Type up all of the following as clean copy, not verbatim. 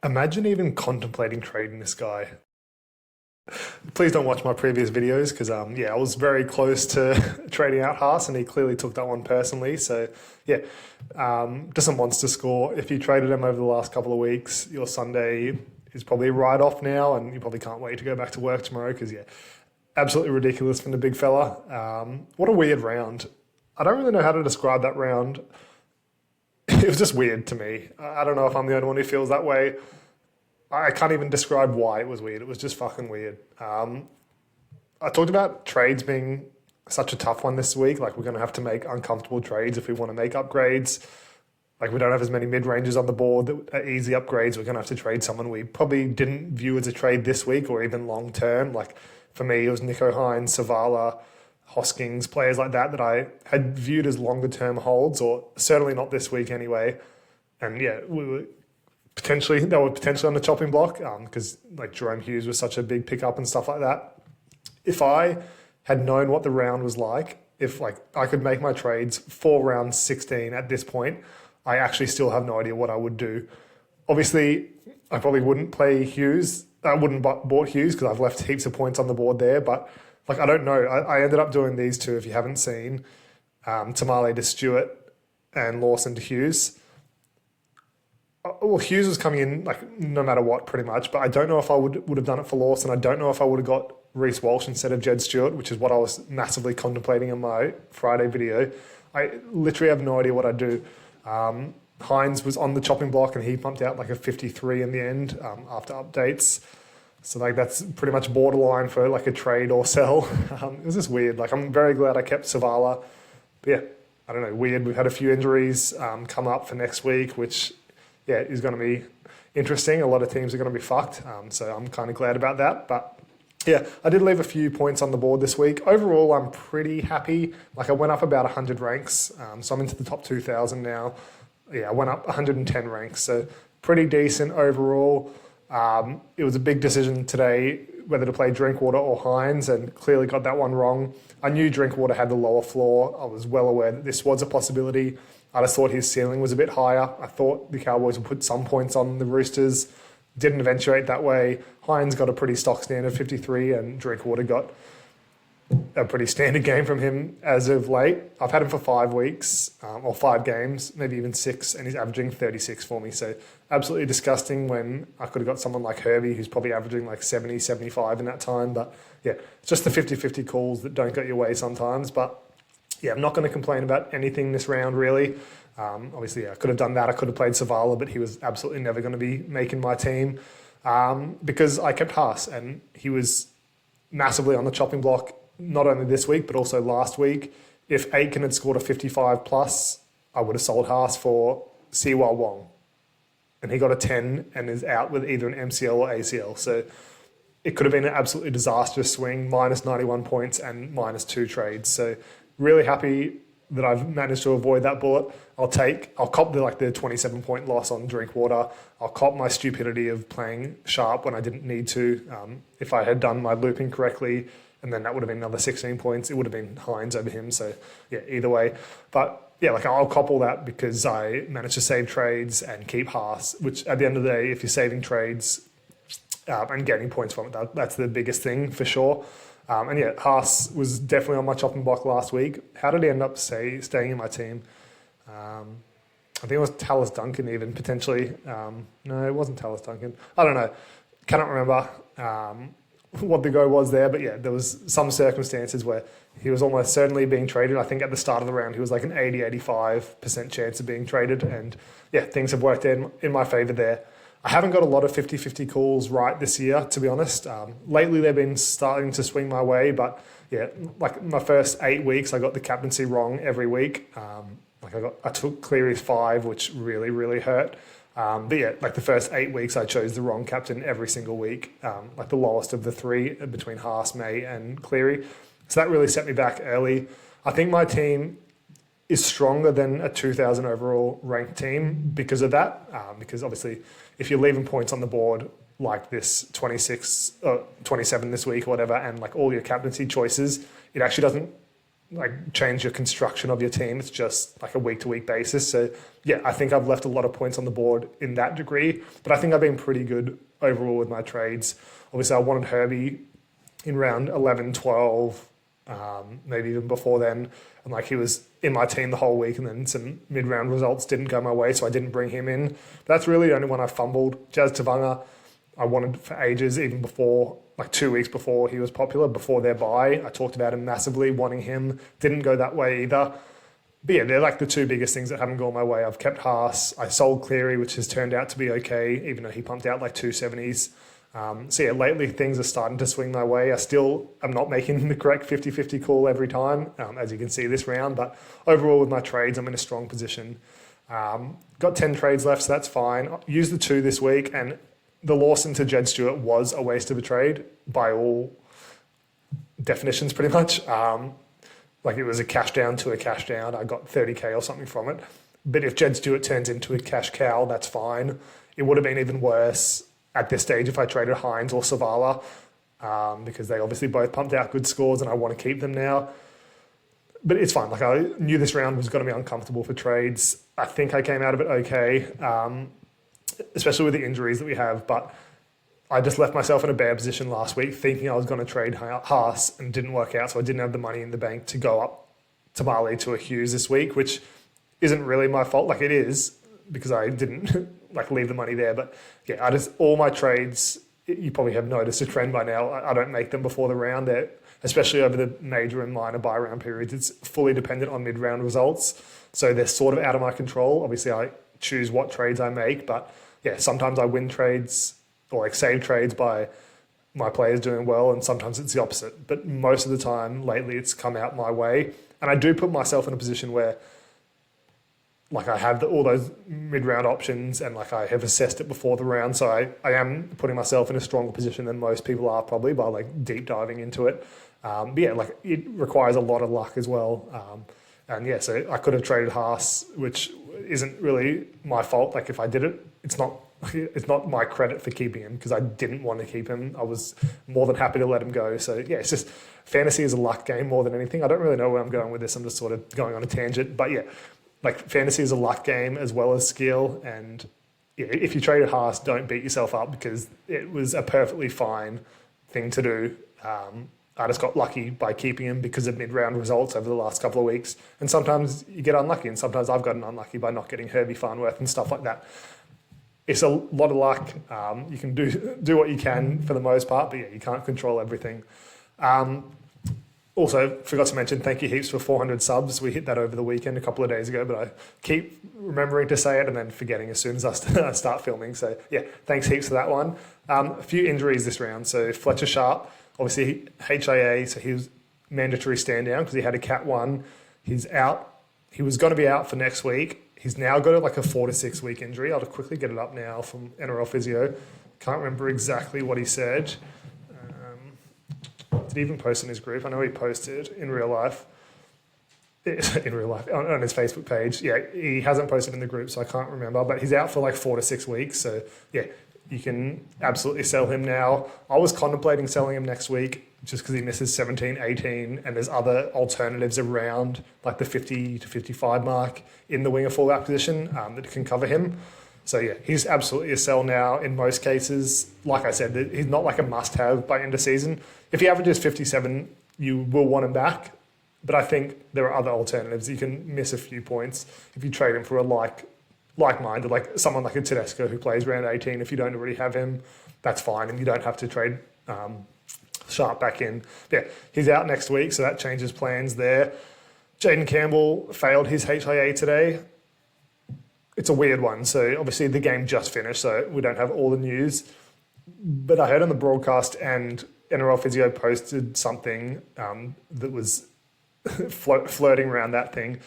Imagine even contemplating trading this guy. Please don't watch my previous videos because yeah, I was very close to trading out Haas and he clearly took that one personally. So yeah, just a monster score. If you traded him over the last couple of weeks, your Sunday is probably right off now and you probably can't wait to go back to work tomorrow because yeah, absolutely ridiculous from the big fella. What a weird round. I don't really know how to describe that round. It was just weird to me. I don't know if I'm the only one who feels that way. I can't even describe why it was weird. It was just fucking weird. I talked about trades being such a tough one this week. Like we're going to have to make uncomfortable trades if we want to make upgrades. Like we don't have as many mid-ranges on the board that are easy upgrades. We're going to have to trade someone we probably didn't view as a trade this week or even long-term. Like for me, it was Nico Hines, Savala, Hoskins, players like that I had viewed as longer-term holds, or certainly not this week anyway. And yeah, they were potentially on the chopping block because like Jerome Hughes was such a big pickup and stuff like that. If I had known what the round was like, if like I could make my trades for round 16 at this point, I actually still have no idea what I would do. Obviously, I probably wouldn't play Hughes. I wouldn't bought Hughes because I've left heaps of points on the board there. But like I don't know. I ended up doing these two. If you haven't seen, Tamale to Stewart and Lawson to Hughes. Well, Hughes was coming in like no matter what, pretty much. But I don't know if I would have done it for Lawson. I don't know if I would have got Reece Walsh instead of Jed Stewart, which is what I was massively contemplating in my Friday video. I literally have no idea what I'd do. Hines was on the chopping block and he pumped out like a 53 in the end after updates. So like that's pretty much borderline for like a trade or sell. It was just weird. Like I'm very glad I kept Savala. But yeah, I don't know, weird. We've had a few injuries come up for next week, which yeah, is going to be interesting. A lot of teams are going to be fucked. So I'm kind of glad about that. But yeah, I did leave a few points on the board this week. Overall, I'm pretty happy. Like I went up about 100 ranks. So I'm into the top 2,000 now. Yeah, I went up 110 ranks. So pretty decent overall. It was a big decision today whether to play Drinkwater or Hines and clearly got that one wrong. I knew Drinkwater had the lower floor. I was well aware that this was a possibility. I just thought his ceiling was a bit higher. I thought the Cowboys would put some points on the Roosters. Didn't eventuate that way. Hines got a pretty stock standard 53 and Drinkwater got a pretty standard game from him as of late. I've had him for 5 weeks or 5 games, maybe even 6, and he's averaging 36 for me. So absolutely disgusting when I could have got someone like Herbie who's probably averaging like 70, 75 in that time. But yeah, it's just the 50-50 calls that don't get your way sometimes. But yeah, I'm not going to complain about anything this round really. Obviously, yeah, I could have done that. I could have played Savala, but he was absolutely never going to be making my team because I kept Haas and he was massively on the chopping block, not only this week, but also last week. If Aitken had scored a 55 plus, I would have sold Haas for Siwa Wong. And he got a 10 and is out with either an MCL or ACL. So it could have been an absolutely disastrous swing, minus 91 points and minus 2 trades. So really happy that I've managed to avoid that bullet. I'll cop the 27 point loss on Drinkwater. I'll cop my stupidity of playing Sharp when I didn't need to. If I had done my looping correctly, and then that would have been another 16 points, it would have been Hines over him. So yeah, either way. But yeah, like I'll cop all that because I managed to save trades and keep Haas, which at the end of the day, if you're saving trades and getting points from it, that's the biggest thing for sure. And yeah, Haas was definitely on my chopping block last week. How did he end up staying in my team? I think it was Tallis Duncan even, potentially. No, it wasn't Tallis Duncan. I don't know. Cannot remember what the go was there. But yeah, there was some circumstances where he was almost certainly being traded. I think at the start of the round, he was like an 80-85% chance of being traded. And yeah, things have worked in my favour there. I haven't got a lot of 50-50 calls right this year, to be honest. Lately, they've been starting to swing my way, but yeah, like my first 8 weeks, I got the captaincy wrong every week. I took Cleary's 5, which really, really hurt. But yeah, like the first 8 weeks, I chose the wrong captain every single week, like the lowest of the 3 between Haas, May, and Cleary. So that really set me back early. I think my team is stronger than a 2,000 overall ranked team because of that. Because obviously, if you're leaving points on the board like this 26, 27 this week or whatever, and like all your captaincy choices, it actually doesn't like change your construction of your team. It's just like a week-to-week basis. So yeah, I think I've left a lot of points on the board in that degree, but I think I've been pretty good overall with my trades. Obviously, I wanted Herbie in round 11, 12, maybe even before then. And like he was in my team the whole week, and then some mid-round results didn't go my way, so I didn't bring him in. But that's really the only one I fumbled. Jazz Tavanga, I wanted for ages, even before, like 2 weeks before he was popular, before their bye. I talked about him massively, wanting him. Didn't go that way either. But yeah, they're like the two biggest things that haven't gone my way. I've kept Haas. I sold Cleary, which has turned out to be okay, even though he pumped out like 270s. So yeah, lately things are starting to swing my way. I still am not making the correct 50-50 call every time, as you can see this round. But overall with my trades, I'm in a strong position. Got 10 trades left, so that's fine. Used the 2 this week, and the Lawson to Jed Stewart was a waste of a trade by all definitions, pretty much. Like it was a cash down to a cash down. I got 30K or something from it. But if Jed Stewart turns into a cash cow, that's fine. It would have been even worse at this stage if I traded Hines or Savala, because they obviously both pumped out good scores and I want to keep them now. But it's fine. Like I knew this round was going to be uncomfortable for trades. I think I came out of it okay, especially with the injuries that we have. But I just left myself in a bad position last week thinking I was going to trade Haas and didn't work out. So I didn't have the money in the bank to go up to Marley to a Hughes this week, which isn't really my fault. Like it is, because I didn't like leave the money there. But yeah, all my trades, you probably have noticed a trend by now. I don't make them before the round. They're, especially over the major and minor buy round periods, it's fully dependent on mid-round results. So they're sort of out of my control. Obviously, I choose what trades I make, but yeah, sometimes I win trades or like save trades by my players doing well, and sometimes it's the opposite. But most of the time lately, it's come out my way. And I do put myself in a position where like I have all those mid-round options, and like I have assessed it before the round. So I am putting myself in a stronger position than most people are, probably by like deep diving into it. But yeah, like it requires a lot of luck as well. And yeah, so I could have traded Haas, which isn't really my fault. Like if I did it, it's not my credit for keeping him, because I didn't want to keep him. I was more than happy to let him go. So yeah, it's just fantasy is a luck game more than anything. I don't really know where I'm going with this. I'm just sort of going on a tangent. But yeah, like fantasy is a luck game as well as skill. And yeah, if you traded Haas, don't beat yourself up, because it was a perfectly fine thing to do. I just got lucky by keeping him because of mid-round results over the last couple of weeks. And sometimes you get unlucky, and sometimes I've gotten unlucky by not getting Herbie Farnworth and stuff like that. It's a lot of luck. You can do what you can for the most part, but yeah, you can't control everything. Also, forgot to mention, thank you heaps for 400 subs. We hit that over the weekend a couple of days ago, but I keep remembering to say it and then forgetting as soon as I start filming. So yeah, thanks heaps for that one. A few injuries this round. So Fletcher Sharp, obviously HIA, so he was mandatory stand down because he had a Cat 1. He's out. He was going to be out for next week. He's now got like a 4 to 6 week injury. I'll quickly get it up now from NRL Physio. Can't remember exactly what he said. Did he even post in his group? I know he posted in real life. In real life, on his Facebook page. Yeah, he hasn't posted in the group, so I can't remember. But he's out for like 4 to 6 weeks. So yeah, you can absolutely sell him now. I was contemplating selling him next week just because he misses 17, 18, and there's other alternatives around like the 50 to 55 mark in the winger fullback position that can cover him. So yeah, he's absolutely a sell now in most cases. Like I said, he's not like a must-have by end of season. If he averages 57, you will want him back. But I think there are other alternatives. You can miss a few points if you trade him for a like-minded, like someone like a Tedesco who plays round 18. If you don't already have him, that's fine, and you don't have to trade Sharp back in. Yeah, he's out next week, so that changes plans there. Jaden Campbell failed his HIA today. It's a weird one. So obviously the game just finished, so we don't have all the news. But I heard on the broadcast, and NRL Physio posted something that was flirting around that thing.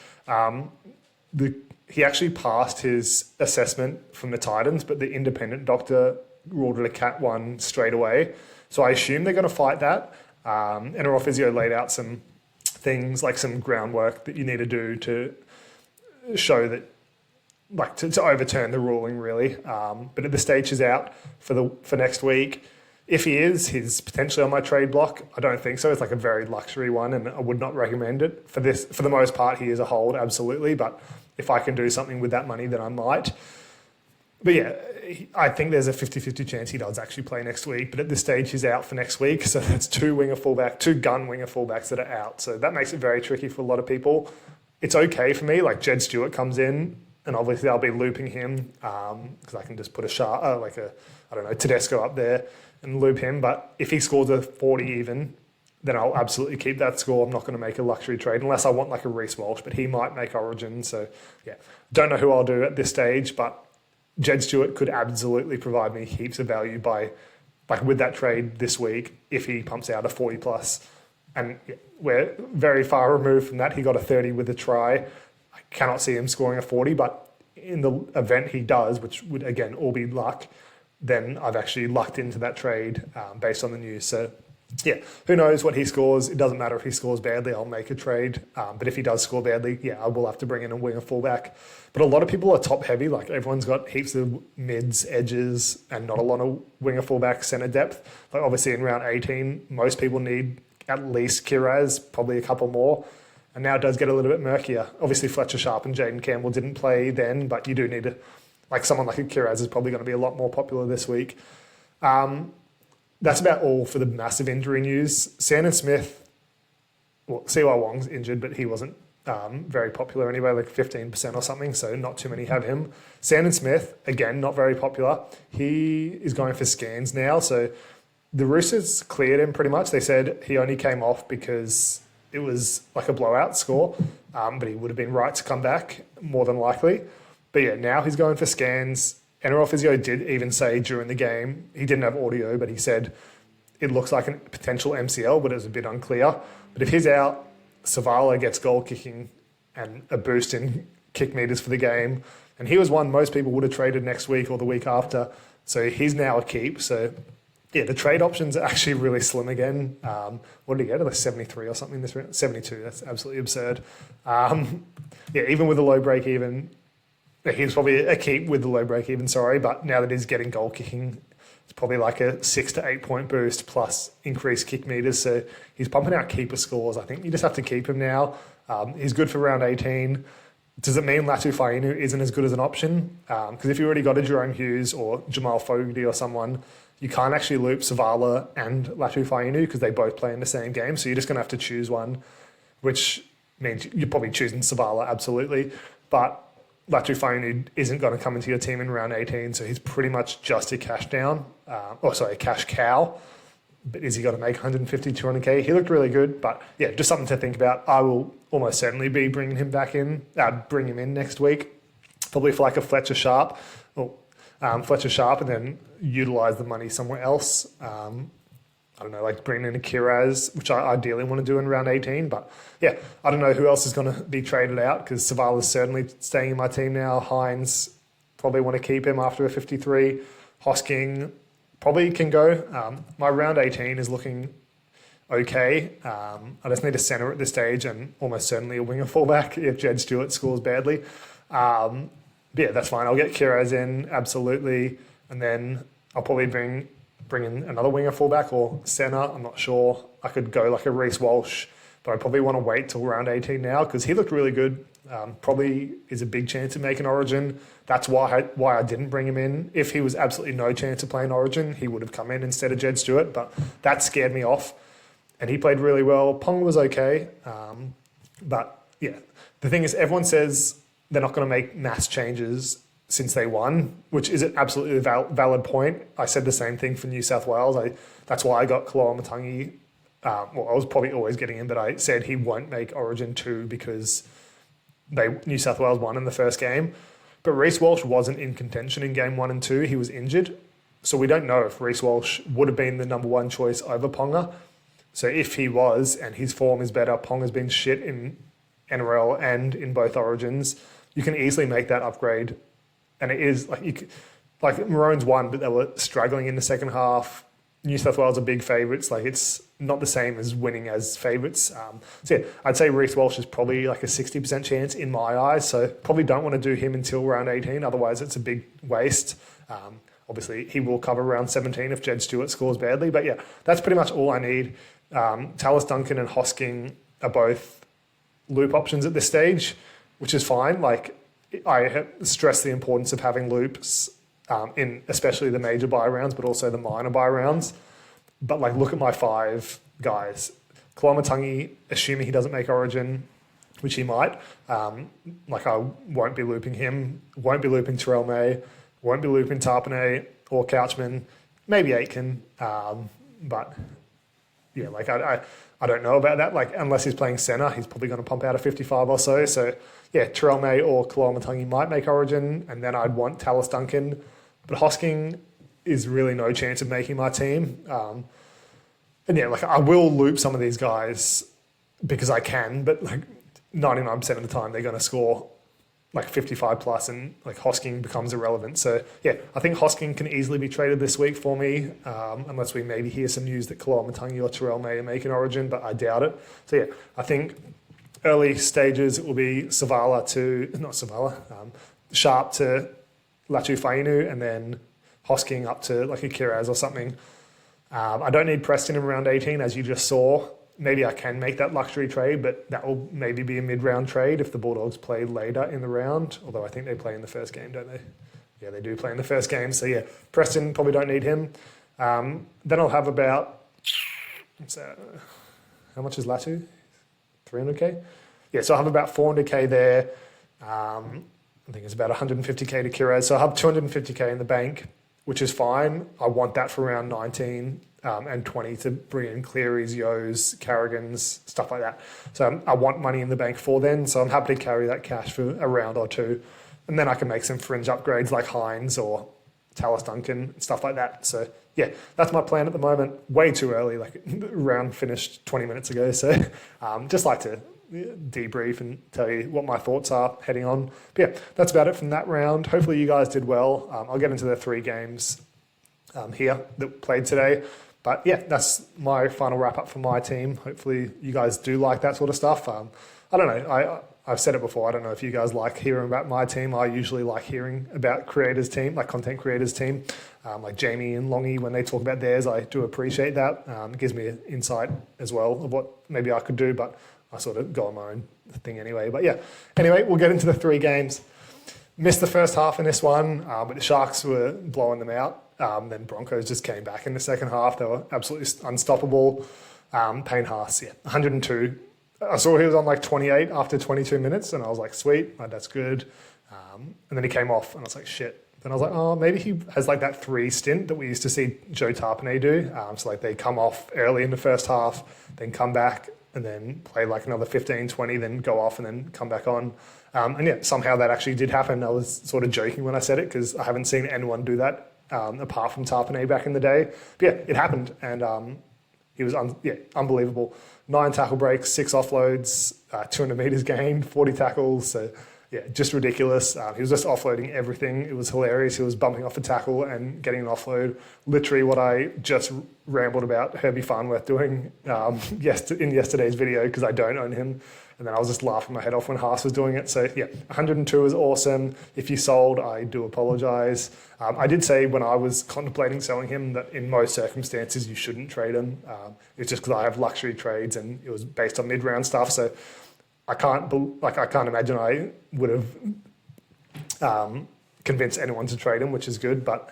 He actually passed his assessment from the Titans, but the independent doctor ruled it a Cat 1 straight away. So I assume they're going to fight that. NRL Physio laid out some things, like some groundwork that you need to do to show that, like to overturn the ruling, really. But the stage is out for next week. If he is, he's potentially on my trade block. I don't think so. It's like a very luxury one, and I would not recommend it. For the most part, he is a hold, absolutely. But if I can do something with that money, then I might. But yeah, I think there's a 50-50 chance he does actually play next week. But at this stage, he's out for next week. So that's two gun winger fullbacks that are out. So that makes it very tricky for a lot of people. It's okay for me. Like Jed Stewart comes in, and obviously I'll be looping him because I can just put Tedesco up there and loop him. But if he scores a 40 even, then I'll absolutely keep that score. I'm not going to make a luxury trade unless I want like a Reece Walsh, but he might make Origin. So yeah, don't know who I'll do at this stage, but Jed Stewart could absolutely provide me heaps of value with that trade this week if he pumps out a 40 plus. And yeah, we're very far removed from that. He got a 30 with a try. I cannot see him scoring a 40, but in the event he does, which would again all be luck, then I've actually lucked into that trade based on the news. So yeah, who knows what he scores. It doesn't matter if he scores badly, I'll make a trade. But if he does score badly, yeah, I will have to bring in a winger fullback. But a lot of people are top heavy. Like everyone's got heaps of mids, edges, and not a lot of winger fullback centre depth. Like obviously in round 18, most people need at least Kiraz, probably a couple more. And now it does get a little bit murkier. Obviously Fletcher Sharp and Jaden Campbell didn't play then, but you do need someone like a Kiraz is probably going to be a lot more popular this week. That's about all for the massive injury news. Sandon Smith, CY Wong's injured, but he wasn't very popular anyway, like 15% or something, so not too many have him. Sandon Smith, again, not very popular. He is going for scans now, so the Roosters cleared him pretty much. They said he only came off because it was like a blowout score, but he would have been right to come back, more than likely. But yeah, now he's going for scans. NRL Physio did even say during the game, he didn't have audio, but he said it looks like a potential MCL, but it was a bit unclear. But if he's out, Savala gets goal kicking and a boost in kick meters for the game. And he was one most people would have traded next week or the week after. So he's now a keep. So yeah, the trade options are actually really slim again. What did he get? Like 73 or something this round? 72. That's absolutely absurd. Even with a low break even, he's probably a keep with the low break even, but now that he's getting goal kicking, it's probably like a 6 to 8 point boost plus increased kick meters. So he's pumping out keeper scores. I think you just have to keep him now. He's good for round 18. Does it mean Latu Fainu isn't as good as an option? Because if you already got a Jerome Hughes or Jamal Fogarty or someone, you can't actually loop Savala and Latu Fainu because they both play in the same game. So you're just going to have to choose one, which means you're probably choosing Savala, absolutely. But Latu Fainu isn't going to come into your team in round 18, so he's pretty much just a cash down. A cash cow. But is he going to make 150, 200K? He looked really good, but yeah, just something to think about. I will almost certainly be bringing him bring him in next week, probably for like a Fletcher Sharp, and then utilise the money somewhere else. I don't know, like bringing in a Kiraz, which I ideally want to do in round 18. But yeah, I don't know who else is going to be traded out because Savala's certainly staying in my team now. Hines, probably want to keep him after a 53. Hosking probably can go. My round 18 is looking okay. I just need a centre at this stage and almost certainly a winger fullback if Jed Stewart scores badly. But yeah, that's fine. I'll get Kiraz in, absolutely. And then I'll probably bring in another winger fullback or centre. I'm not sure. I could go like a Reece Walsh, but I probably want to wait till round 18 now because he looked really good. Probably is a big chance of making Origin. That's why I didn't bring him in. If he was absolutely no chance of playing Origin, he would have come in instead of Jed Stewart, but that scared me off. And he played really well. Pong was okay. But yeah, the thing is everyone says they're not going to make mass changes since they won, which is an absolutely valid point. I said the same thing for New South Wales. That's why I got Kaloa Matangi. I was probably always getting him, but I said he won't make Origin 2 because New South Wales won in the first game. But Reece Walsh wasn't in contention in game 1 and 2. He was injured. So we don't know if Reece Walsh would have been the number one choice over Ponga. So if he was, and his form is better, Ponga's been shit in NRL and in both Origins, you can easily make that upgrade. And it is like Maroons won, but they were struggling in the second half. New South Wales are big favourites. Like it's not the same as winning as favourites. So yeah, I'd say Reece Walsh is probably like a 60% chance in my eyes. So probably don't want to do him until round 18. Otherwise, it's a big waste. Obviously, he will cover round 17 if Jed Stewart scores badly. But yeah, that's pretty much all I need. Tallis Duncan and Hosking are both loop options at this stage, which is fine. Like, I stress the importance of having loops in especially the major bye rounds, but also the minor bye rounds. But like, look at my 5 guys. Kalamatangi, assuming he doesn't make Origin, which he might. Like, I won't be looping him. Won't be looping Terrell May. Won't be looping Tarpanay or Couchman. Maybe Aitken. But yeah, like, I don't know about that. Like, unless he's playing centre, he's probably going to pump out a 55 or so. So yeah, Terrell May or Kalamatangi might make Origin, and then I'd want Tallis Duncan. But Hosking is really no chance of making my team. And yeah, like, I will loop some of these guys because I can, but like 99% of the time they're going to score like 55 plus, and like Hosking becomes irrelevant. So yeah, I think Hosking can easily be traded this week for me, unless we maybe hear some news that Kalamatangi or Terrell May are making Origin, but I doubt it. So yeah, I think early stages it will be Sharp to Latu Fainu, and then Hosking up to like a Kiraz or something. I don't need Preston in round 18, as you just saw. Maybe I can make that luxury trade, but that will maybe be a mid-round trade if the Bulldogs play later in the round, although I think they play in the first game, don't they? Yeah, they do play in the first game. So yeah, Preston, probably don't need him. Then I'll have about, how much is Latu? 300k? Yeah, so I'll have about 400k there. I think it's about 150k to Kiraz. So I'll have 250k in the bank, which is fine. I want that for round 19 and 20 to bring in Clearys, Yos, Carrigans, stuff like that. So I want money in the bank for then. So I'm happy to carry that cash for a round or two. And then I can make some fringe upgrades like Hines or Tallis Duncan, stuff like that. So yeah, that's my plan at the moment. Way too early, like round finished 20 minutes ago. So just like to debrief and tell you what my thoughts are heading on. But yeah, that's about it from that round. Hopefully you guys did well. I'll get into the 3 games here that played today. But yeah, that's my final wrap up for my team. Hopefully you guys do like that sort of stuff. I don't know. I've said it before. I don't know if you guys like hearing about my team. I usually like hearing about creators' team, like content creators' team, like Jamie and Longy when they talk about theirs. I do appreciate that. It gives me an insight as well of what maybe I could do, but I sort of go on my own thing anyway. But yeah, anyway, we'll get into the 3 games. Missed the first half in this one, but the Sharks were blowing them out. Then Broncos just came back in the second half. They were absolutely unstoppable. Payne Haas, yeah, 102. I saw he was on like 28 after 22 minutes, and I was like, sweet, like, that's good. And then he came off, and I was like, shit. Then I was like, oh, maybe he has like that 3 stint that we used to see Joe Tarpanay do. So like they come off early in the first half, then come back, and then play like another 15, 20, then go off and then come back on. And yeah, somehow that actually did happen. I was sort of joking when I said it because I haven't seen anyone do that apart from Tarpanay back in the day. But yeah, it happened, and he was unbelievable. 9 tackle breaks, 6 offloads, 200 metres gained, 40 tackles. So yeah, just ridiculous. He was just offloading everything. It was hilarious. He was bumping off a tackle and getting an offload. Literally what I just rambled about Herbie Farnworth doing in yesterday's video because I don't own him. And then I was just laughing my head off when Haas was doing it. So yeah, 102 is awesome. If you sold, I do apologise. I did say when I was contemplating selling him that in most circumstances you shouldn't trade him. It's just because I have luxury trades and it was based on mid-round stuff. So I can't imagine I would have convinced anyone to trade him, which is good. But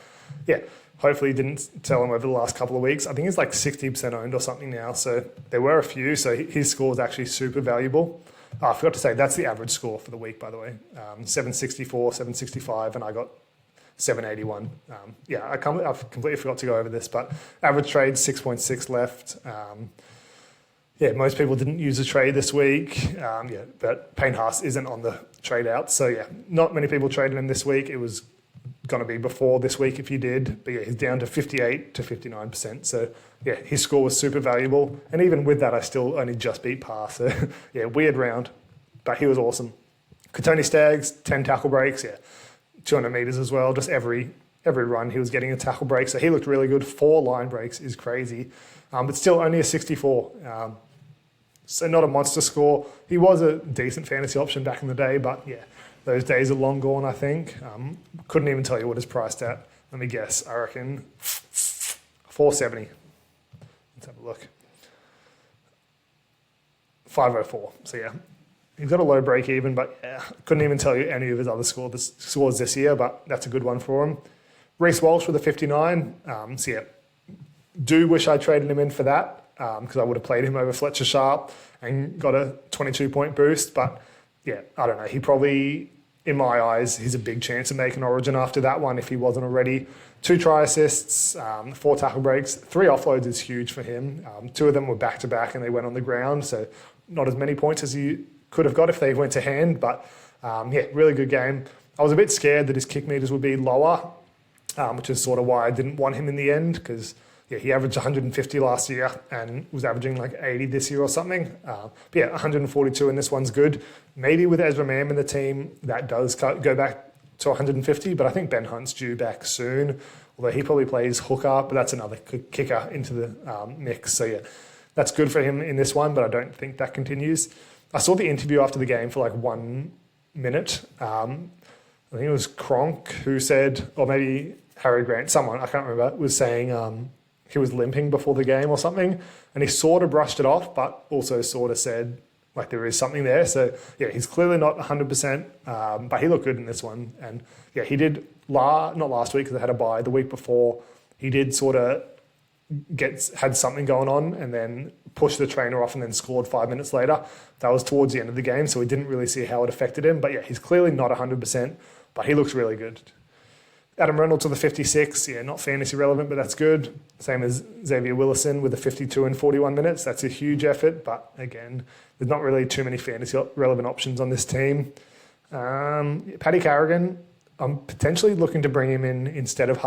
yeah, hopefully didn't sell him over the last couple of weeks. I think he's like 60% owned or something now. So there were a few. So his score is actually super valuable. I forgot to say that's the average score for the week, by the way. 764, 765, and I got 781. I completely forgot to go over this, but average trade 6.6 left. Most people didn't use a trade this week. But Payne Haas isn't on the trade out. So yeah, not many people traded him this week. It was going to be before this week if you did. But yeah, he's down to 58 to 59%. So yeah, his score was super valuable. And even with that, I still only just beat par. So yeah, weird round, but he was awesome. Katoni Staggs, 10 tackle breaks. Yeah, 200 metres as well. Just every run he was getting a tackle break. So he looked really good. 4 line breaks is crazy. But still only a 64. So not a monster score. He was a decent fantasy option back in the day, but yeah, those days are long gone, I think. Couldn't even tell you what it's priced at. Let me guess. I reckon 470. Let's have a look. 504. So yeah, he's got a low break even, but yeah, couldn't even tell you any of his other scores this year, but that's a good one for him. Reece Walsh with a 59. So yeah, do wish I traded him in for that because I would have played him over Fletcher Sharp and got a 22-point boost. But yeah, I don't know. He probably, in my eyes, he's a big chance of making Origin after that one if he wasn't already. 2 try assists, 4 tackle breaks, 3 offloads is huge for him. 2 of them were back-to-back and they went on the ground, so not as many points as he could have got if they went to hand. But yeah, really good game. I was a bit scared that his kick meters would be lower, which is sort of why I didn't want him in the end because yeah, he averaged 150 last year and was averaging like 80 this year or something. But yeah, 142 and this one's good. Maybe with Ezra Mam in the team, that does go back to 150, but I think Ben Hunt's due back soon, although he probably plays hooker, but that's another kicker into the mix. So yeah, that's good for him in this one, but I don't think that continues. I saw the interview after the game for like 1 minute. I think it was Kronk who said, or maybe Harry Grant, someone, I can't remember, was saying he was limping before the game or something, and he sort of brushed it off, but also sort of said like there is something there. So yeah, he's clearly not 100%, but he looked good in this one. And yeah, he did, not last week because they had a bye, the week before, he did sort of had something going on and then pushed the trainer off and then scored 5 minutes later. That was towards the end of the game, so we didn't really see how it affected him. But yeah, he's clearly not 100%, but he looks really good. Adam Reynolds with a 56, yeah, not fantasy relevant, but that's good. Same as Xavier Willison with a 52 in 41 minutes. That's a huge effort, but again, there's not really too many fantasy relevant options on this team. Paddy Carrigan, I'm potentially looking to bring him in instead of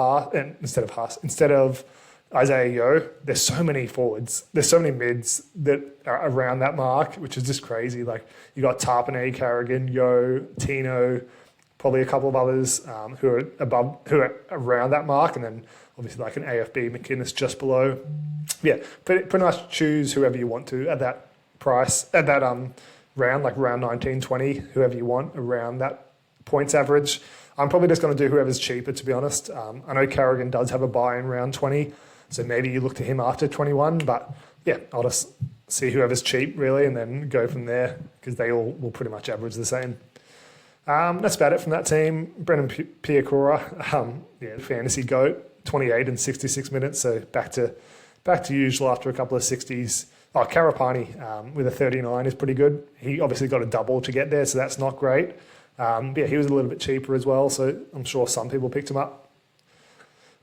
Isaiah Yeo. There's so many forwards. There's so many mids that are around that mark, which is just crazy. Like you got Tarpanay, Carrigan, Yeo, Tino, probably a couple of others who are around that mark, and then obviously like an AFB McInnes just below. Yeah, pretty much choose whoever you want to at that price, at that round, like round 19, 20, whoever you want around that points average. I'm probably just going to do whoever's cheaper, to be honest. I know Carrigan does have a buy in round 20, so maybe you look to him after 21, but yeah, I'll just see whoever's cheap really and then go from there because they all will pretty much average the same. That's about it from that team. Brendan Piakura, yeah, fantasy GOAT, 28 and 66 minutes, so back to usual after a couple of 60s. Oh, Karapani with a 39 is pretty good. He obviously got a double to get there, so that's not great. Yeah, he was a little bit cheaper as well, so I'm sure some people picked him up.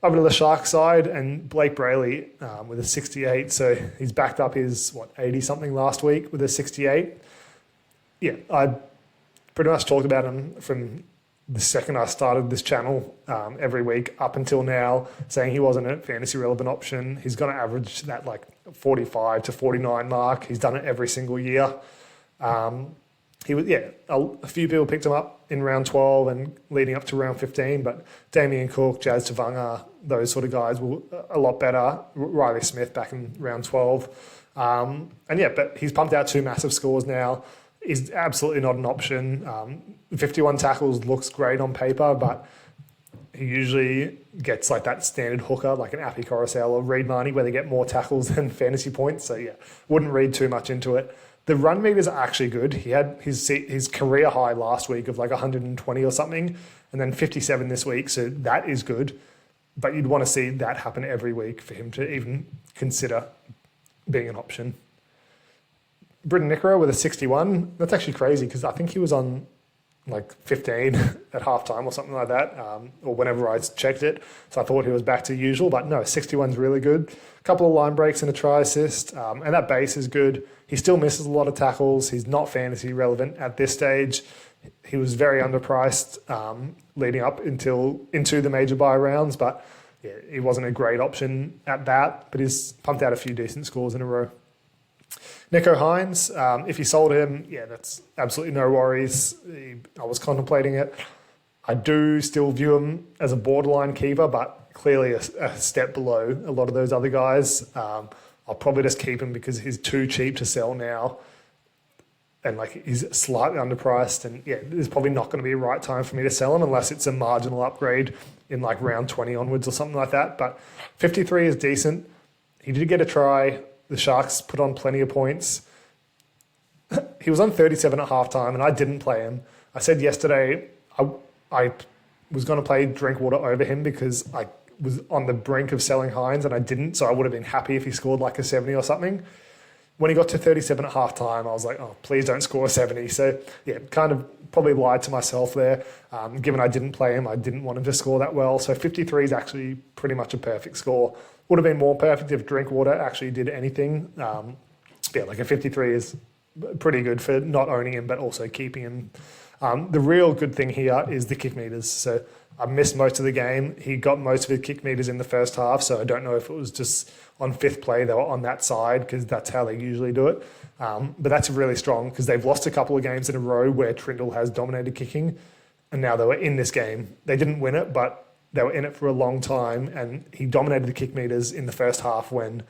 Over to the Sharks side, and Blake Brayley with a 68, so he's backed up his, 80-something last week with a 68. Yeah, I pretty much talked about him from the second I started this channel every week up until now, saying he wasn't a fantasy relevant option. He's going to average that like 45 to 49 mark. He's done it every single year. He was, yeah, a few people picked him up in round 12 and leading up to round 15, but Damien Cook, Jazz Tavanga, those sort of guys were a lot better. Riley Smith back in round 12. And yeah, but he's pumped out 2 massive scores now. Is absolutely not an option. 51 tackles looks great on paper, but he usually gets like that standard hooker, like an Appy Coruscant or Reed Marnie, where they get more tackles than fantasy points. So yeah, wouldn't read too much into it. The run meters are actually good. He had his career high last week of like 120 or something, and then 57 this week. So that is good, but you'd want to see that happen every week for him to even consider being an option. Britton Nickero with a 61. That's actually crazy because I think he was on like 15 at halftime or something like that, or whenever I checked it. So I thought he was back to usual, but no, 61's really good. A couple of line breaks and a try assist, and that base is good. He still misses a lot of tackles. He's not fantasy relevant at this stage. He was very underpriced leading up into the major buy rounds, but yeah, he wasn't a great option at that, but he's pumped out a few decent scores in a row. Nico Hines, if you sold him, yeah, that's absolutely no worries. I was contemplating it. I do still view him as a borderline keeper, but clearly a step below a lot of those other guys. I'll probably just keep him because he's too cheap to sell now. and like he's slightly underpriced, and yeah, there's probably not going to be a right time for me to sell him unless it's a marginal upgrade in like round 20 onwards or something like that. But 53 is decent. He did get a try. The Sharks put on plenty of points. He was on 37 at halftime, and I didn't play him. I said yesterday I was going to play Drinkwater over him because I was on the brink of selling Hines, and I didn't, so I would have been happy if he scored like a 70 or something. When he got to 37 at halftime, I was like, oh, please don't score a 70. So, yeah, kind of probably lied to myself there. Given I didn't play him, I didn't want him to score that well. So 53 is actually pretty much a perfect score. Would have been more perfect if Drinkwater actually did anything. Yeah, like a 53 is pretty good for not owning him, but also keeping him. The real good thing here is the kick meters. So I missed most of the game. He got most of his kick meters in the first half, so I don't know if it was just on fifth play they were on that side because that's how they usually do it. But that's really strong because they've lost a couple of games in a row where Trindle has dominated kicking, and now they were in this game. They didn't win it, but they were in it for a long time, and he dominated the kick meters in the first half when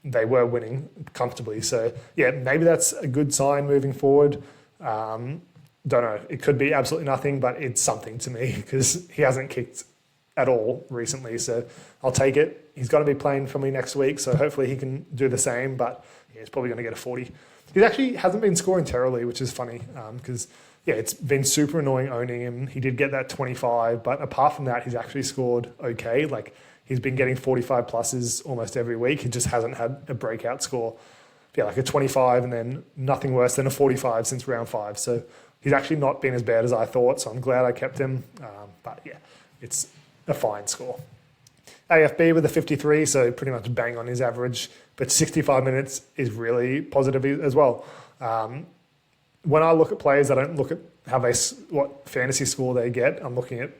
they were winning comfortably. So, yeah, maybe that's a good sign moving forward. Don't know. It could be absolutely nothing, but it's something to me because he hasn't kicked at all recently. So I'll take it. He's going to be playing for me next week, so hopefully he can do the same, but yeah, he's probably going to get a 40. He actually hasn't been scoring terribly, which is funny because, yeah, it's been super annoying owning him. He did get that 25, but apart from that, he's actually scored okay. Like, he's been getting 45 pluses almost every week. He just hasn't had a breakout score. Yeah, like a 25 and then nothing worse than a 45 since round 5. So he's actually not been as bad as I thought, so I'm glad I kept him. But yeah, it's a fine score. AFB with a 53, so pretty much bang on his average, but 65 minutes is really positive as well. When I look at players, I don't look at what fantasy score they get. I'm looking at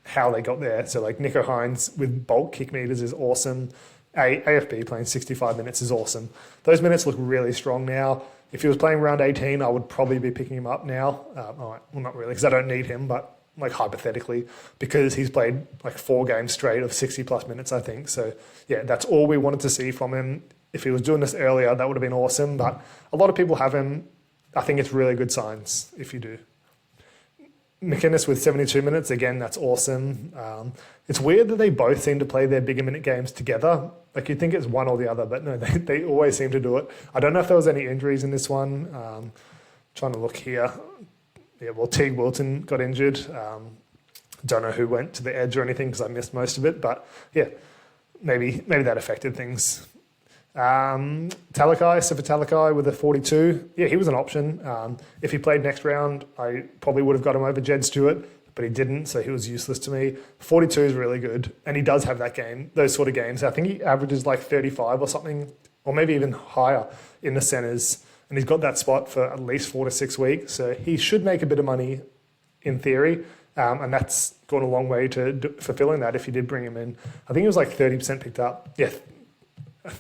how they got there. So like Nico Hines with bulk kick meters is awesome. AFB playing 65 minutes is awesome. Those minutes look really strong now. If he was playing round 18, I would probably be picking him up now. Well, not really, because I don't need him, but like hypothetically, because he's played like 4 games straight of 60 plus minutes, I think. So yeah, that's all we wanted to see from him. If he was doing this earlier, that would have been awesome. But a lot of people have him. I think it's really good signs if you do. McInnes with 72 minutes, again, that's awesome. It's weird that they both seem to play their bigger minute games together. Like you'd think it's one or the other, but no, they always seem to do it. I don't know if there was any injuries in this one. Trying to look here. Yeah, well, Teague Wilton got injured. Don't know who went to the edge or anything because I missed most of it. But yeah, maybe that affected things. Talakai with a 42. Yeah, he was an option. If he played next round, I probably would have got him over Jed Stewart, but he didn't, so he was useless to me. 42 is really good, and he does have those sort of games. I think he averages like 35 or something, or maybe even higher in the centres, and he's got that spot for at least 4 to 6 weeks, so he should make a bit of money in theory, and that's gone a long way to fulfilling that if you did bring him in. I think he was like 30% picked up. Yeah,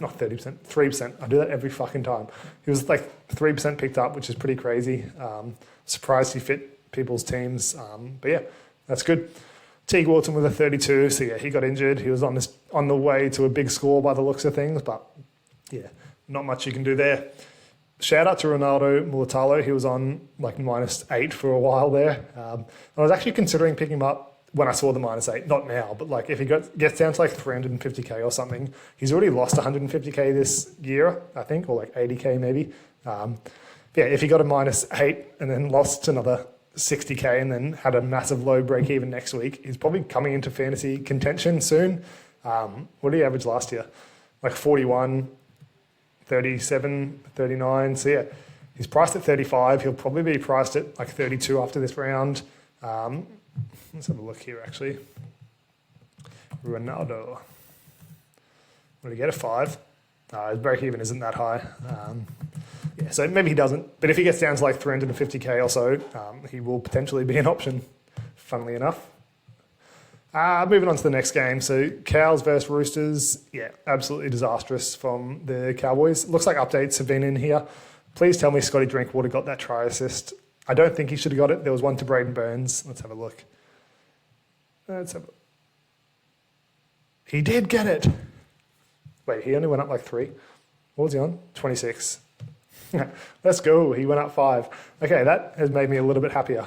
not 30%, 3%. I do that every fucking time. He was like 3% picked up, which is pretty crazy. Surprised he fit people's teams. But yeah, that's good. Teague Wilton with a 32. So yeah, he got injured. He was on the way to a big score by the looks of things, but yeah, not much you can do there. Shout out to Ronaldo Mulatalo. He was on like -8 for a while there. I was actually considering picking him up when I saw the -8, not now, but like if he gets down to like 350k or something, he's already lost 150k this year, I think, or like 80k maybe. Yeah, if he got a -8 and then lost another 60k and then had a massive low break even next week, he's probably coming into fantasy contention soon. What did he average last year? Like 41, 37, 39. So yeah, he's priced at 35. He'll probably be priced at like 32 after this round. Let's have a look here, actually. Ronaldo. Will he get a 5? His break-even isn't that high. Yeah, so maybe he doesn't. But if he gets down to like 350k or so, he will potentially be an option, funnily enough. Moving on to the next game. So Cows versus Roosters. Yeah, absolutely disastrous from the Cowboys. Looks like updates have been in here. Please tell me Scotty Drinkwater got that try assist. I don't think he should have got it. There was one to Braden Burns. Let's have a look. He did get it. Wait, he only went up like 3. What was he on? 26. Let's go. He went up 5. Okay, that has made me a little bit happier.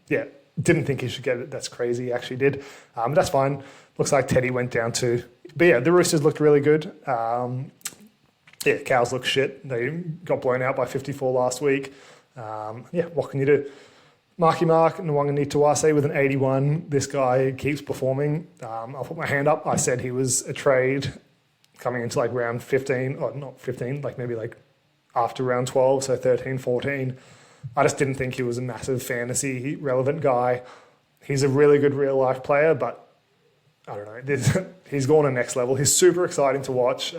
Yeah, didn't think he should get it. That's crazy. He actually did. But that's fine. Looks like Teddy went down 2. But yeah, the Roosters looked really good. Yeah, Cows look shit. They got blown out by 54 last week. Yeah, what can you do? Marky Mark Nwangani Tuwase with an 81. This guy keeps performing. I'll put my hand up. I said he was a trade coming into like round 15, or not 15, like maybe like after round 12, so 13, 14. I just didn't think he was a massive fantasy relevant guy. He's a really good real life player, but I don't know. He's gone to next level. He's super exciting to watch.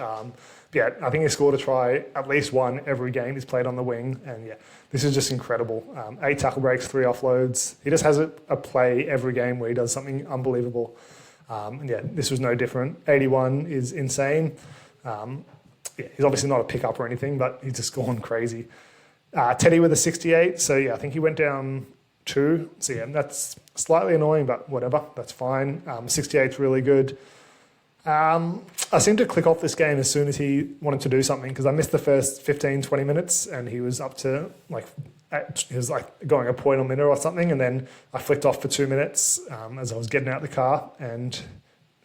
Yeah, I think he scored a try at least one every game he's played on the wing. And yeah, this is just incredible. 8 tackle breaks, 3 offloads. He just has a play every game where he does something unbelievable. And yeah, this was no different. 81 is insane. Yeah, he's obviously not a pickup or anything, but he's just gone crazy. Teddy with a 68. So yeah, I think he went down 2. So yeah, that's slightly annoying, but whatever. That's fine. 68's really good. I seemed to click off this game as soon as he wanted to do something because I missed the first 15, 20 minutes and he was up to he was like going a point a minute or something, and then I flicked off for 2 minutes as I was getting out the car and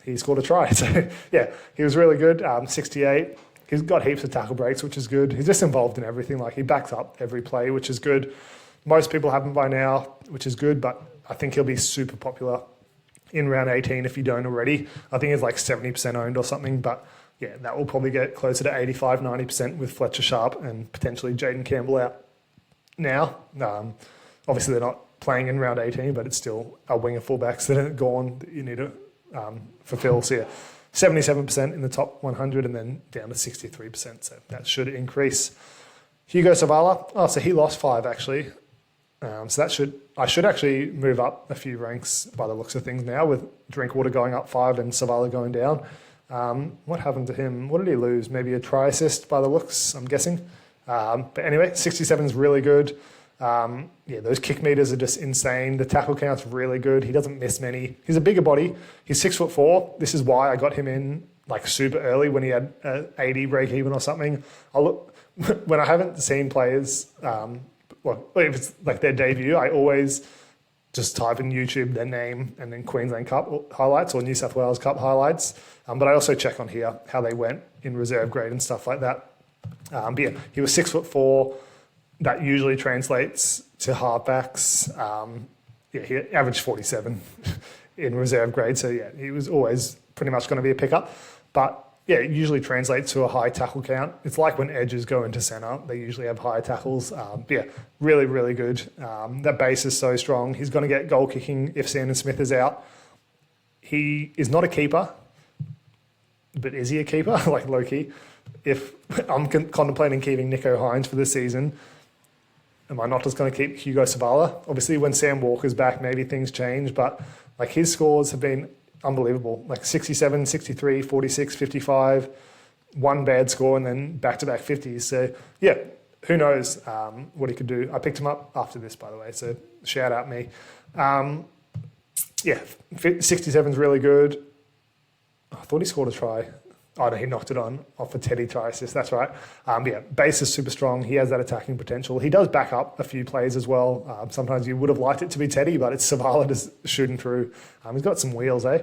he scored a try. So yeah, he was really good. 68. He's got heaps of tackle breaks, which is good. He's just involved in everything. Like he backs up every play, which is good. Most people have him by now, which is good, but I think he'll be super popular in round 18 if you don't already. I think it's like 70% owned or something, but yeah, that will probably get closer to 85, 90% with Fletcher Sharp and potentially Jaden Campbell out now. Obviously they're not playing in round 18, but it's still a wing of fullbacks that are gone that you need to fulfill. So yeah, 77% in the top 100 and then down to 63%. So that should increase. Hugo Savala, so he lost 5 actually. So I should actually move up a few ranks by the looks of things now with Drinkwater going up 5 and Savala going down. What happened to him? What did he lose? Maybe a try assist by the looks, I'm guessing. But anyway, 67 is really good. Yeah, those kick meters are just insane. The tackle count's really good. He doesn't miss many. He's a bigger body. He's 6'4". This is why I got him in like super early when he had 80 break even or something. When I haven't seen players, well, if it's like their debut, I always just type in YouTube their name and then Queensland Cup highlights or New South Wales Cup highlights. But I also check on here how they went in reserve grade and stuff like that. But yeah, he was 6'4". That usually translates to halfbacks. Yeah, he averaged 47 in reserve grade. So yeah, he was always pretty much going to be a pickup. But yeah, it usually translates to a high tackle count. It's like when edges go into centre, they usually have high tackles. Yeah, really, really good. That base is so strong. He's going to get goal kicking if Sandon Smith is out. He is not a keeper, but is he a keeper? Like low key. If I'm contemplating keeping Nico Hines for this season, am I not just going to keep Hugo Savala? Obviously, when Sam Walker's back, maybe things change, but like his scores have been unbelievable. Like 67, 63, 46, 55, one bad score, and then back-to-back 50s. So yeah, who knows what he could do. I picked him up after this, by the way, so shout out me. Yeah, 67 is really good. I thought he scored a try. Oh, no, he knocked it on off a Teddy try assist. That's right. Yeah, base is super strong. He has that attacking potential. He does back up a few plays as well. Sometimes you would have liked it to be Teddy, but it's Savala just shooting through. He's got some wheels, eh?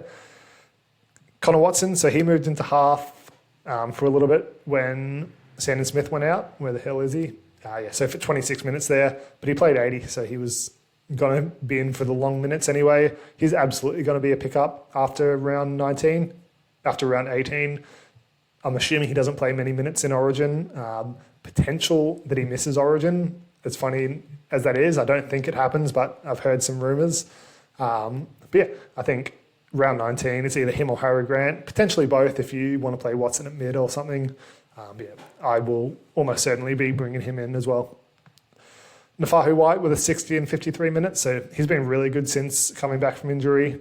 Connor Watson, so he moved into half for a little bit when Sandon Smith went out. Where the hell is he? Yeah, so for 26 minutes there, but he played 80, so he was going to be in for the long minutes anyway. He's absolutely going to be a pickup after round 19. After round 18, I'm assuming he doesn't play many minutes in Origin. Potential that he misses Origin. As funny as that is, I don't think it happens, but I've heard some rumours. But yeah, I think round 19, it's either him or Harry Grant. Potentially both if you want to play Watson at mid or something. Yeah, I will almost certainly be bringing him in as well. Nafahu White with a 60 and 53 minutes. So he's been really good since coming back from injury.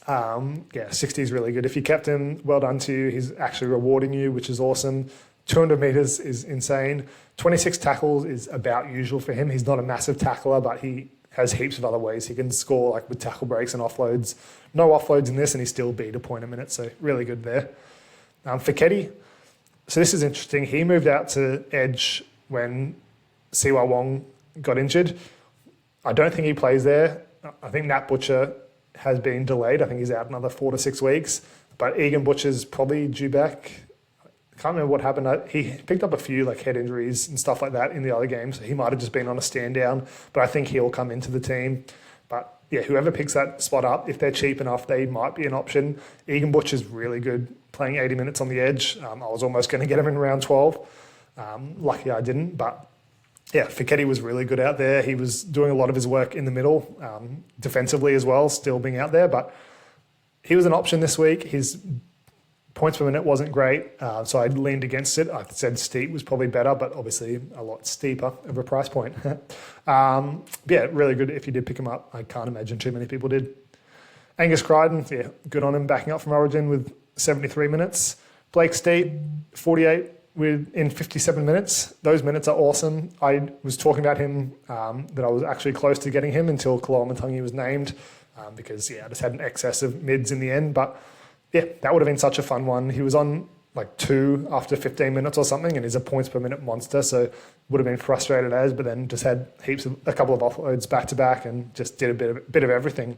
Yeah, 60 is really good. If you kept him, well done to you. He's actually rewarding you, which is awesome. 200 metres is insane. 26 tackles is about usual for him. He's not a massive tackler, but he has heaps of other ways he can score, like with tackle breaks and offloads. No offloads in this, and he still beat a point a minute, so really good there. For Keddy, so this is interesting. He moved out to edge when Siwa Wong got injured. I don't think he plays there. I think Nat Butcher has been delayed. I think he's out another 4 to 6 weeks. But Egan Butcher's probably due back. I can't remember what happened. He picked up a few like head injuries and stuff like that in the other games. So he might have just been on a stand down, but I think he'll come into the team. But yeah, whoever picks that spot up, if they're cheap enough, they might be an option. Egan Butcher's really good, playing 80 minutes on the edge. I was almost going to get him in round 12. Lucky I didn't, but yeah, Fiketti was really good out there. He was doing a lot of his work in the middle, defensively as well, still being out there. But he was an option this week. His points per minute wasn't great, so I leaned against it. I said steep was probably better, but obviously a lot steeper of a price point. Yeah, really good if you did pick him up. I can't imagine too many people did. Angus Crichton, yeah, good on him, backing up from Origin with 73 minutes. Blake Steep, 48 in 57 minutes. Those minutes are awesome. I was talking about him, that I was actually close to getting him until Koloamatangi was named, because yeah, I just had an excess of mids in the end. But yeah, that would have been such a fun one. He was on like 2 after 15 minutes or something, and he's a points per minute monster, so would have been frustrated as, but then just had a couple of offloads back to back and just did a bit of everything.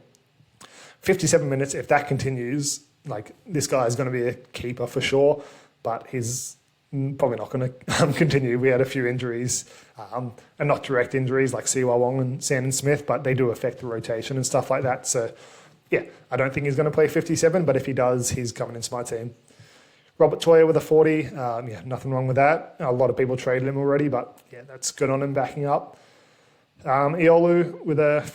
57 minutes, if that continues, like this guy is going to be a keeper for sure, but he's probably not going to continue. We had a few injuries, and not direct injuries like Siwa Wong and Sandon Smith, but they do affect the rotation and stuff like that. So yeah, I don't think he's going to play 57, but if he does, he's coming into my team. Robert Toya with a 40, yeah, nothing wrong with that. A lot of people traded him already, but yeah, that's good on him backing up. Iolu with a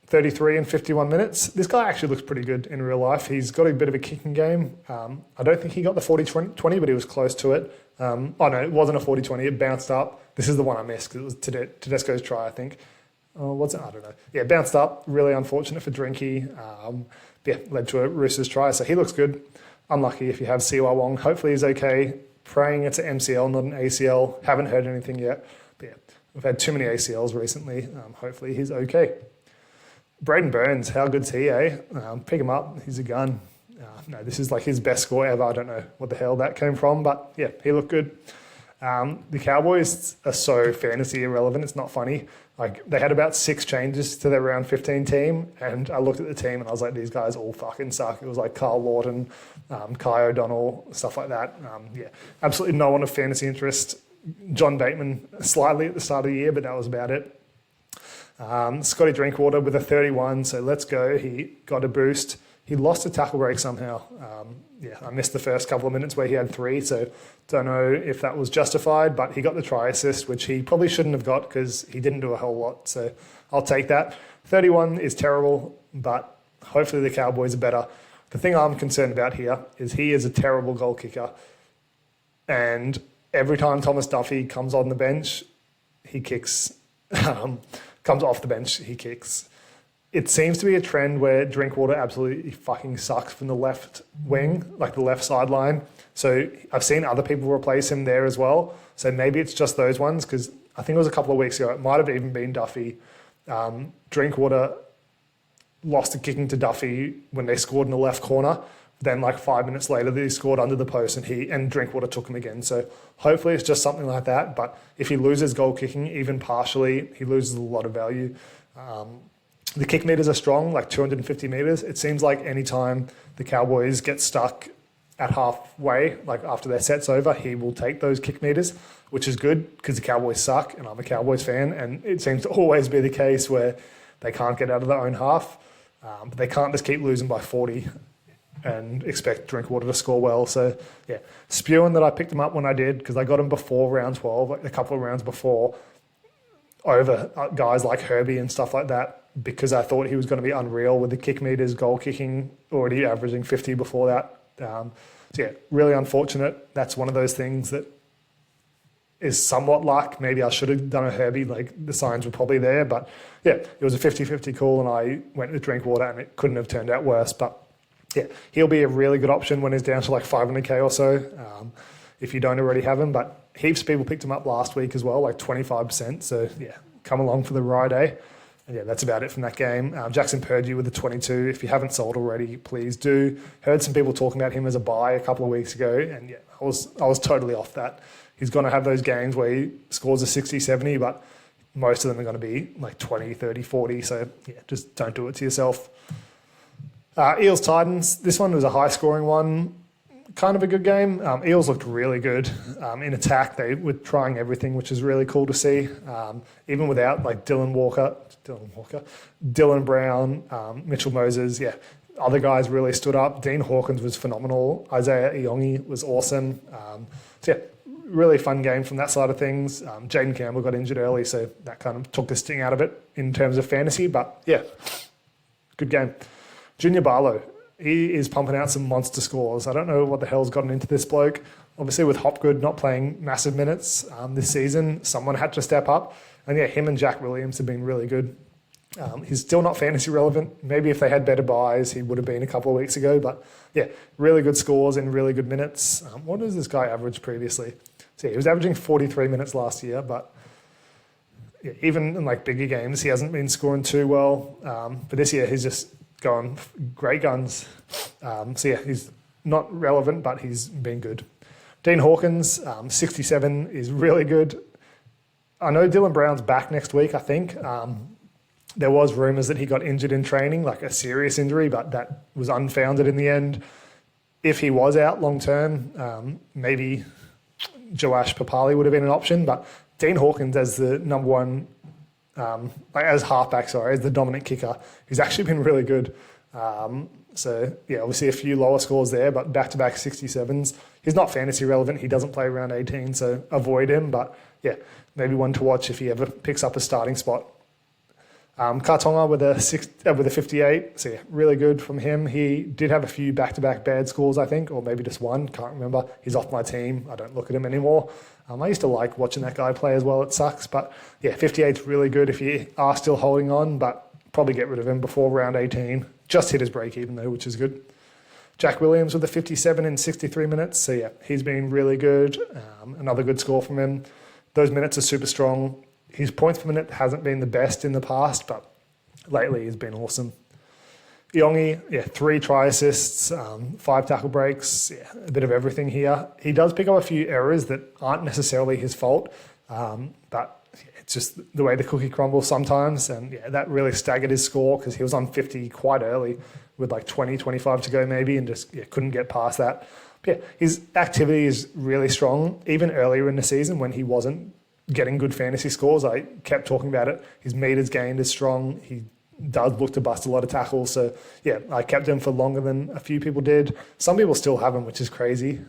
33 in 51 minutes. This guy actually looks pretty good in real life. He's got a bit of a kicking game. I don't think he got the 40-20, but he was close to it. Oh no, it wasn't a 40-20, it bounced up. This is the one I missed because it was Tedesco's try, I think. What's it? I don't know. Yeah, bounced up. Really unfortunate for Drinky. Yeah, led to a Roosters try, so he looks good. Unlucky if you have Siwa Wong. Hopefully he's okay. Praying it's an MCL, not an ACL. Haven't heard anything yet. But yeah, we've had too many ACLs recently. Hopefully he's okay. Braden Burns, how good's he, eh? Pick him up. He's a gun. No, this is like his best score ever. I don't know what the hell that came from, but yeah, he looked good. The Cowboys are so fantasy irrelevant. It's not funny. Like they had about 6 changes to their round 15 team, and I looked at the team and I was like, these guys all fucking suck. It was like Carl Lawton, Kai O'Donnell, stuff like that. Yeah, absolutely no one of fantasy interest. John Bateman slightly at the start of the year, but that was about it. Scotty Drinkwater with a 31, so let's go. He got a boost. He lost a tackle break somehow. Yeah, I missed the first couple of minutes where he had 3, so don't know if that was justified, but he got the try assist, which he probably shouldn't have got because he didn't do a whole lot, so I'll take that. 31 is terrible, but hopefully the Cowboys are better. The thing I'm concerned about here is he is a terrible goal kicker, and every time Thomas Duffy comes on the bench, he kicks. Comes off the bench, he kicks. It seems to be a trend where Drinkwater absolutely fucking sucks from the left wing, like the left sideline. So I've seen other people replace him there as well. So maybe it's just those ones, because I think it was a couple of weeks ago, it might have even been Duffy. Drinkwater lost a kicking to Duffy when they scored in the left corner. Then like 5 minutes later, they scored under the post and Drinkwater took him again. So hopefully it's just something like that. But if he loses goal kicking, even partially, he loses a lot of value. The kick meters are strong, like 250 meters. It seems like any time the Cowboys get stuck at halfway, like after their set's over, he will take those kick meters, which is good because the Cowboys suck and I'm a Cowboys fan. And it seems to always be the case where they can't get out of their own half. But they can't just keep losing by 40 and expect Drinkwater to score well. So yeah, spewing that I picked him up when I did, because I got him before round 12, like a couple of rounds before, over guys like Herbie and stuff like that, because I thought he was going to be unreal with the kick meters, goal kicking, already averaging 50 before that. So yeah, really unfortunate. That's one of those things that is somewhat luck. Maybe I should have done a Herbie, like the signs were probably there, but yeah, it was a 50-50 call and I went with Drinkwater and it couldn't have turned out worse. But yeah, he'll be a really good option when he's down to like 500k or so, if you don't already have him. But heaps of people picked him up last week as well, like 25%. So yeah, come along for the ride, eh? And yeah, that's about it from that game. Jackson Purdue with the 22. If you haven't sold already, please do. Heard some people talking about him as a buy a couple of weeks ago, and yeah, I was totally off that. He's going to have those games where he scores a 60, 70, but most of them are going to be like 20, 30, 40. So yeah, just don't do it to yourself. Eels Titans. This one was a high scoring one. Kind of a good game. Eels looked really good in attack. They were trying everything, which is really cool to see. Even without like Dylan Brown, Mitchell Moses. Yeah, other guys really stood up. Dean Hawkins was phenomenal. Isaiah Iongi was awesome. So yeah, really fun game from that side of things. Jaden Campbell got injured early, so that kind of took the sting out of it in terms of fantasy. But yeah, good game. Junior Barlow, he is pumping out some monster scores. I don't know what the hell's gotten into this bloke. Obviously, with Hopgood not playing massive minutes this season, someone had to step up. And yeah, him and Jack Williams have been really good. He's still not fantasy relevant. Maybe if they had better buys, he would have been a couple of weeks ago. But yeah, really good scores in really good minutes. What does this guy average previously? So yeah, he was averaging 43 minutes last year, but yeah, even in like bigger games, he hasn't been scoring too well. But this year, he's just gone great guns. So yeah, he's not relevant, but he's been good. Dean Hawkins, 67 is really good. I know Dylan Brown's back next week, I think. There was rumours that he got injured in training, like a serious injury, but that was unfounded in the end. If he was out long term, maybe Joash Papali would have been an option, but Dean Hawkins as the number one, as the dominant kicker, he's actually been really good. So yeah, obviously a few lower scores there, but back-to-back 67s. He's not fantasy relevant. He doesn't play around 18, so avoid him. But yeah, maybe one to watch if he ever picks up a starting spot. Kartonga with a 58, so yeah, really good from him. He did have a few back-to-back bad scores, I think, or maybe just one, can't remember. He's off my team. I don't look at him anymore. I used to like watching that guy play as well. It sucks, but yeah, 58's really good if you are still holding on, but probably get rid of him before round 18. Just hit his break even though, which is good. Jack Williams with a 57 in 63 minutes, so yeah, he's been really good. Another good score from him. Those minutes are super strong. His points per minute hasn't been the best in the past, but lately he's been awesome. Iongi, yeah, 3 try assists, 5 tackle breaks, yeah, a bit of everything here. He does pick up a few errors that aren't necessarily his fault, but it's just the way the cookie crumbles sometimes. And yeah, that really staggered his score because he was on 50 quite early with like 20, 25 to go maybe, and just couldn't get past that. But yeah, his activity is really strong, even earlier in the season when he wasn't getting good fantasy scores. I kept talking about it. His meters gained is strong. He does look to bust a lot of tackles. So yeah, I kept him for longer than a few people did. Some people still have him, which is crazy.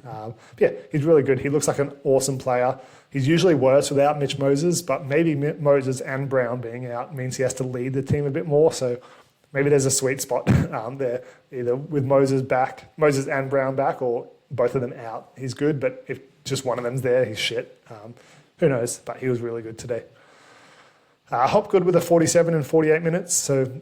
Yeah, he's really good. He looks like an awesome player. He's usually worse without Mitch Moses, but maybe Moses and Brown being out means he has to lead the team a bit more. So maybe there's a sweet spot there, either with Moses and Brown back, or both of them out. He's good, but if just one of them's there, he's shit. Who knows? But he was really good today. Hopgood with a 47 in 48 minutes. So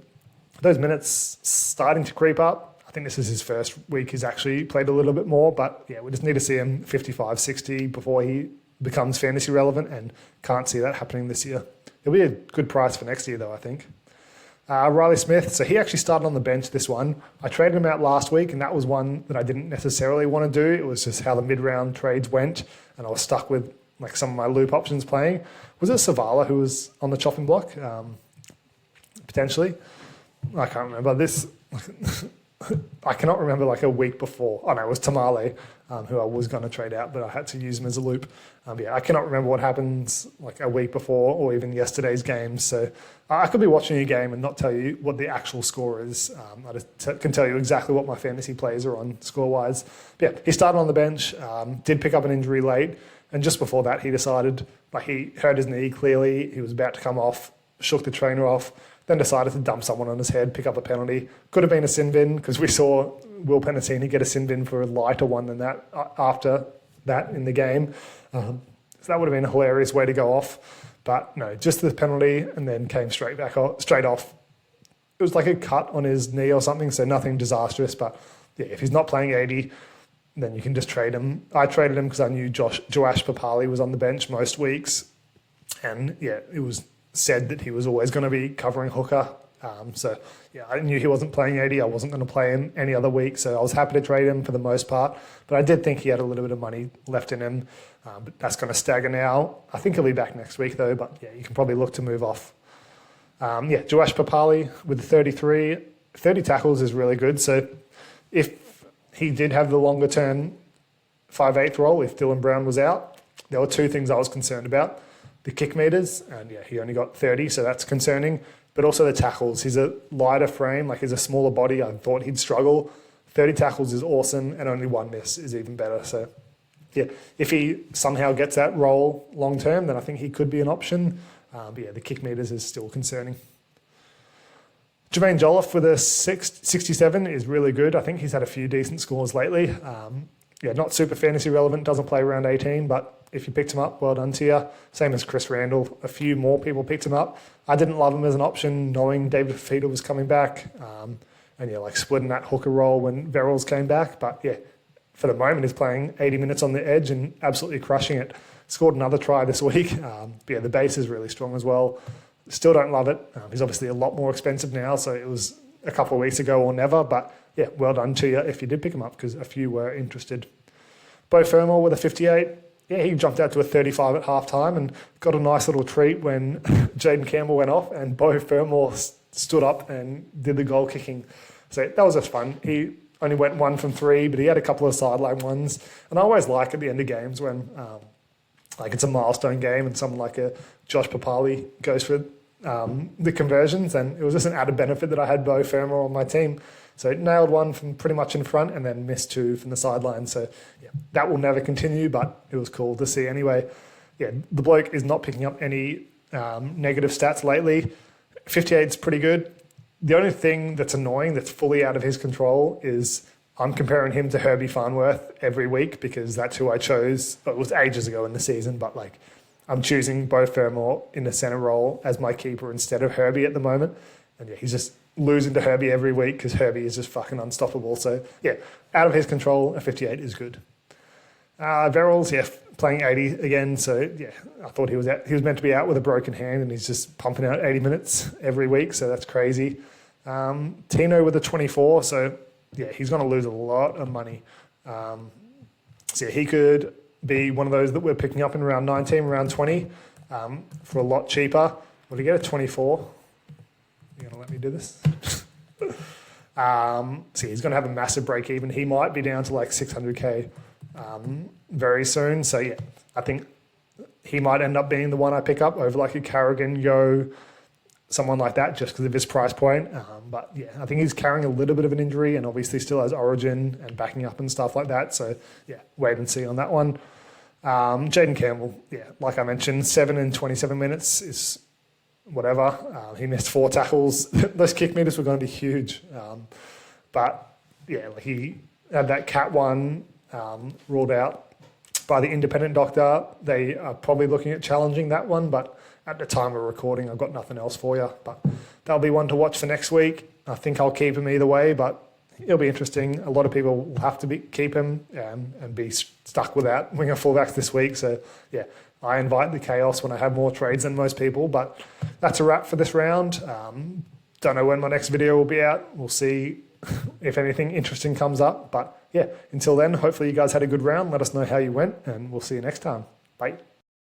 those minutes starting to creep up. I think this is his first week he's actually played a little bit more. But yeah, we just need to see him 55, 60 before he becomes fantasy relevant, and can't see that happening this year. It'll be a good price for next year though, I think. Riley Smith, so he actually started on the bench this one. I traded him out last week, and that was one that I didn't necessarily want to do. It was just how the mid-round trades went, and I was stuck with like some of my loop options playing. Was it Savala who was on the chopping block? Potentially. I can't remember. I cannot remember like a week before. Oh no, it was Tamale, who I was going to trade out, but I had to use him as a loop. Yeah, I cannot remember what happens like a week before or even yesterday's games. So I could be watching a game and not tell you what the actual score is. I just can tell you exactly what my fantasy plays are on score-wise. But yeah, he started on the bench, did pick up an injury late, and just before that he decided, like he hurt his knee clearly, he was about to come off, shook the trainer off, then decided to dump someone on his head, pick up a penalty. Could have been a sin bin, because we saw Will Penasini get a sin bin for a lighter one than that after that in the game. So that would have been a hilarious way to go off. But no, just the penalty, and then came straight off. It was like a cut on his knee or something, so nothing disastrous. But yeah, if he's not playing 80, then you can just trade him. I traded him because I knew Joash Papali was on the bench most weeks. And yeah, it was said that he was always going to be covering hooker. So yeah, I knew he wasn't playing 80. I wasn't going to play him any other week, so I was happy to trade him for the most part. But I did think he had a little bit of money left in him. But that's going to stagger now. I think he'll be back next week though. But yeah, you can probably look to move off. Joash Papali with 33, 30 tackles is really good. So if he did have the longer term 5/8 role, if Dylan Brown was out, there were two things I was concerned about. The kick meters, and yeah, he only got 30, so that's concerning. But also the tackles. He's a lighter frame, like he's a smaller body. I thought he'd struggle. 30 tackles is awesome, and only one miss is even better. So yeah, if he somehow gets that role long term, then I think he could be an option. But yeah, the kick meters is still concerning. Jermaine Jolliffe with a 67 is really good. I think he's had a few decent scores lately. Not super fantasy relevant, doesn't play around 18, but if you picked him up, well done to you. Same as Chris Randall. A few more people picked him up. I didn't love him as an option, knowing David Fifita was coming back. Splitting that hooker role when Verrills came back. But yeah, for the moment, he's playing 80 minutes on the edge and absolutely crushing it. Scored another try this week. The base is really strong as well. Still don't love it. He's obviously a lot more expensive now, so it was a couple of weeks ago or never. But yeah, well done to you if you did pick him up, because a few were interested. Beau Fermor with a 58. Yeah, he jumped out to a 35 at halftime and got a nice little treat when Jaden Campbell went off and Beau Fermor stood up and did the goal kicking. So that was just fun. He only went 1 from 3, but he had a couple of sideline ones. And I always like at the end of games when it's a milestone game and someone like a Josh Papali goes for the conversions. And it was just an added benefit that I had Beau Fermor on my team. So nailed one from pretty much in front and then missed 2 from the sideline. So yeah, that will never continue, but it was cool to see anyway. Yeah, the bloke is not picking up any negative stats lately. 58 is pretty good. The only thing that's annoying that's fully out of his control is I'm comparing him to Herbie Farnworth every week because that's who I chose. It was ages ago in the season, but I'm choosing Beau Fermor in the centre role as my keeper instead of Herbie at the moment. And yeah, he's just losing to Herbie every week because Herbie is just fucking unstoppable. So yeah, out of his control, a 58 is good. Verrills, yeah, playing 80 again. So yeah, I thought he was meant to be out with a broken hand and he's just pumping out 80 minutes every week. So that's crazy. Tino with a 24. So yeah, he's going to lose a lot of money. So yeah, he could be one of those that we're picking up in round 19, round 20 for a lot cheaper. Will he get a 24? You're going to let me do this? He's going to have a massive break even. He might be down to 600k very soon. So yeah, I think he might end up being the one I pick up over a Carrigan, Yo, someone like that, just because of his price point. But yeah, I think he's carrying a little bit of an injury and obviously still has Origin and backing up and stuff like that. So yeah, wait and see on that one. Jaden Campbell, yeah, like I mentioned, 7 in 27 minutes is whatever. He missed 4 tackles. Those kick meters were going to be huge. But yeah, he had that Cat 1 ruled out by the independent doctor. They are probably looking at challenging that one, but at the time of recording, I've got nothing else for you. But that'll be one to watch for next week. I think I'll keep him either way, but it'll be interesting. A lot of people will have to keep him and be stuck without winger fullbacks this week. So yeah, I invite the chaos when I have more trades than most people. But that's a wrap for this round. Don't know when my next video will be out. We'll see if anything interesting comes up. But yeah, until then, hopefully you guys had a good round. Let us know how you went, and we'll see you next time. Bye.